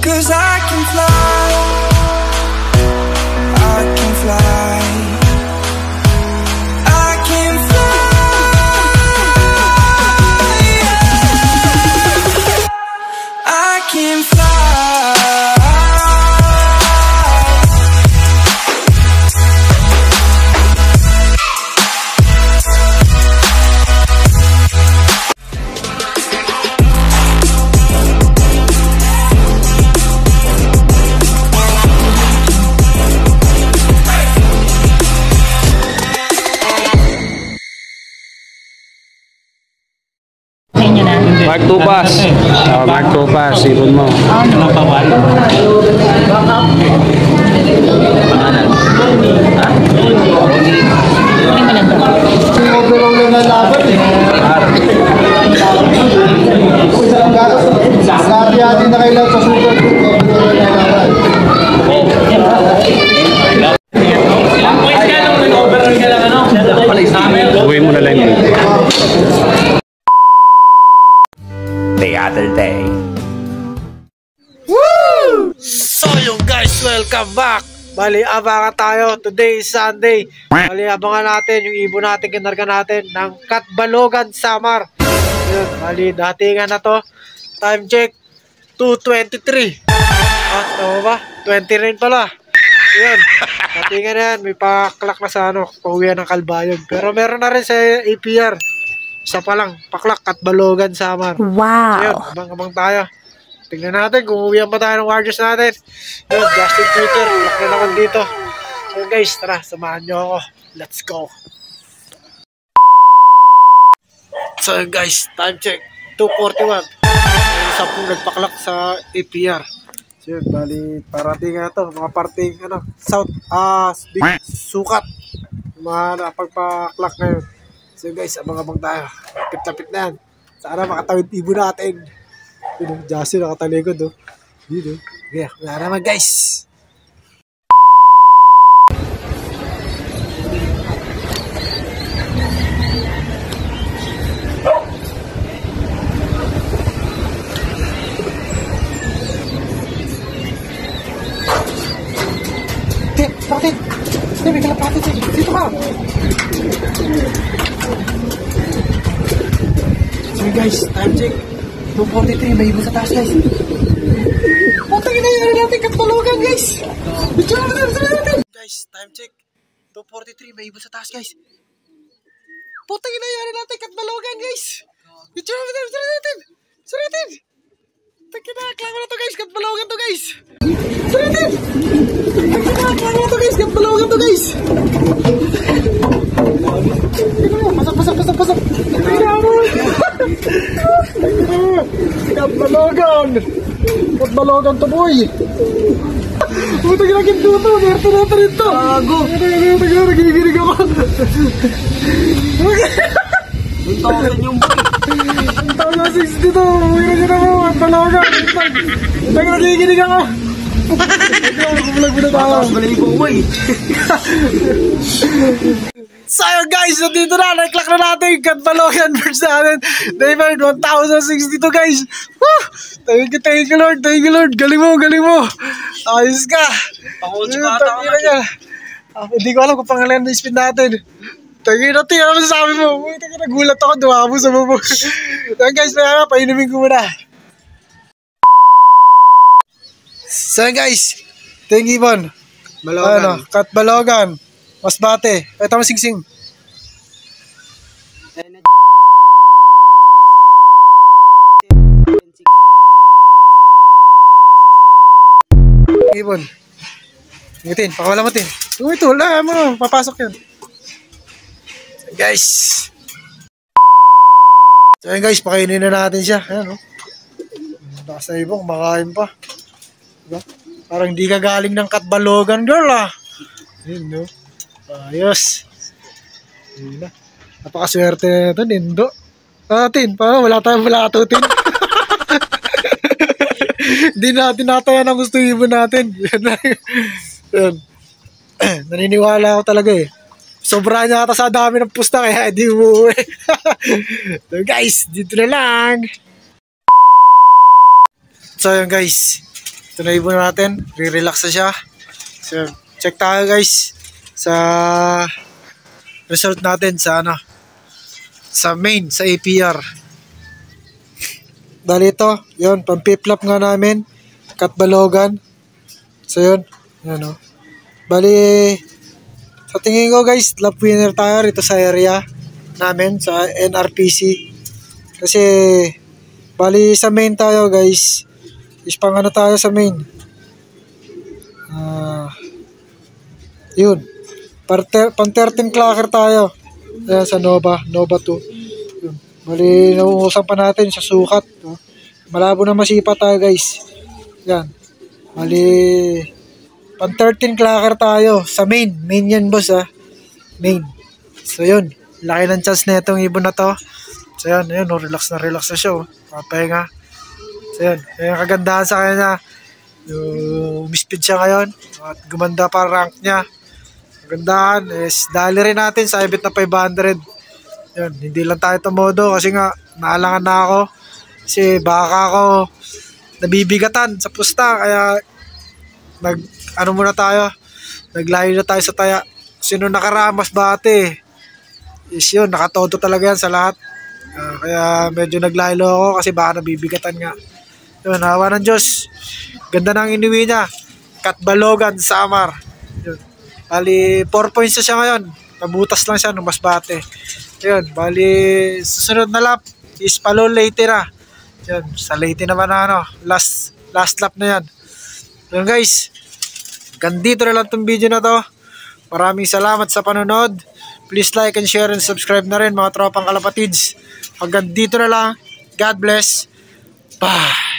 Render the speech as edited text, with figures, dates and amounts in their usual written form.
'Cause I can fly, I can fly, I can fly, yeah. I can fly. Mark Tupas. Mark Tupas, sipon mo. Ano pa ba? Pangalan. Overall na laban eh. Sabi na kailan sa super overall na laban. Ilang points ka lang nag-overall ka lang ano? Uwi mo na lang yun. The other day. Woo! So yung guys, welcome back. Bali, abangan tayo. Today is Sunday. Bali, abangan natin yung ibon natin, kinarga natin ng Katbalogan Samar. Yun, bali, datingan na to. Time check, 2:23. At ano ba? 29 pala. Yun, datingan na yan. May paklak na sa ano, pauwian ng Kalbayog. Pero meron na rin sa APR. Isa pa lang, paklak, Katbalogan Samar. Wow! So yun, abang-abang tayo. Tingnan natin kung uwihan pa tayo ng Warriors natin. Yun, Justin Twitter, lock na naman dito. So guys, tara, samahan nyo ako. Let's go! So yun guys, time check, 2:41. Isa pong nagpaklak sa APR. So yun, bali, parating na to, mga parting, ano, South, big sukat. Mga napagpaklak ngayon. So guys, abang-abang tayo. Lapit-lapit na yan. Sana makatawid ibon natin. Yun, Jassy nakataligod, oh. Yun, oh. Okay, wala naman, guys. Bakit? May kalapati dito ka. So guys, time check. 2:43, may ibon sa taas guys. Putang ina yun natin Katbalogan guys. Guys, time check. 2:43, may ibon sa taas guys. Putang ina yun natin Katbalogan guys. Suritin. Takinaklang na to guys, Katbalogan to guys. Suritin. Takinaklang na to guys, Katbalogan to guys. Pasok. Katbalogan to boy. Putang ina kin tuto, merto na rin to. Gago. Nagigirig ako. Tawagan yung boy. Tawagan 60 to. Uwiran nyo na mo, Katbalogan. Nagigirig ako. Kumalag mo na tayo. Balik ko boy. So guys, nandito na, nag-clock na natin Katbalogan versus natin David 1062 guys. Woo! Thank you Lord, galing mo. Ayos ka. Pangulog ka ata. Hindi ko alam kung pangalan na spin natin. Tangin na tiyo, ano sabi mo? Nagulat ako, duwa mo sa babo. So guys, painumin ko muna. So guys, thank you Bon. Katbalogan. Masbate. Ito mo singsing. Ibon. Ingitin, pakawala mo tin. Ito, wala mo. Papasok yan. So, guys. So yun guys, pakainin na natin siya. Ayan o. Takas na ibon, kumakain pa. Diba? Parang hindi ka galing ng Katbalogan girl ah. Yun no. Ayos. Yun na. Napakaswerte na ito, Nindo. Tin, parang wala tayong malatutin. Hindi natin nataya ng gusto ibon natin. Yun. Naniniwala ako talaga eh. Sobra niya ata sa dami ng pusta kaya hindi umuwi. So guys, dito na lang. So yun guys. Ito na ibon natin. Re-relax na siya. So, check tayo guys sa result natin sa sa main, sa APR. Bali ito, yun, pampiplap nga namin. Katbalogan. So yun, yun o. Bali, sa tingin ko guys, lap winner tayo rito sa area namin, sa NRPC. Kasi, bali sa main tayo guys. Is pang tayo sa main. Yun. Pang 13 clocker tayo. Ayan, sa Nova 2. Yun. Bali, nauusan pa natin sa sukat. No? Malabo na masipa tayo guys. Yan. Bali, pang 13 clocker tayo sa main. Main yan boss ha. Main. So yun. Laki ng chance na itong ibon na to. So yun. Yun. Relax na siya. Papahinga. So yun. Yung kagandahan sa kanya. Yung umispid siya ngayon. At gumanda pa rank niya. Kagandahan is dali rin natin sa ibit na 500. Yun. Hindi lang tayo tumodo kasi nga naalangan na ako. Kasi baka ako nabibigatan sa pusta. Kaya muna tayo. Naglayo na tayo sa taya. Sino nakaramas bate? Is yun. Nakatodo talaga yan sa lahat. Kaya medyo naglaylo ako kasi baka nabibigatan nga. Yun, hawa ng Diyos. Ganda ng iniwi niya. Katbalogan, Samar. Yun. Bali, 4 points na siya ngayon. Nabutas lang siya nung mas bate. Yun, bali, susunod na lap is Palol Leyte na. Yun, sa Leyte naman na last lap na yan. Yun guys, gandito na lang itong video na to. Maraming salamat sa panonood. Please like and share and subscribe na rin mga tropang kalapatids. Hanggang dito na lang. God bless. Bye.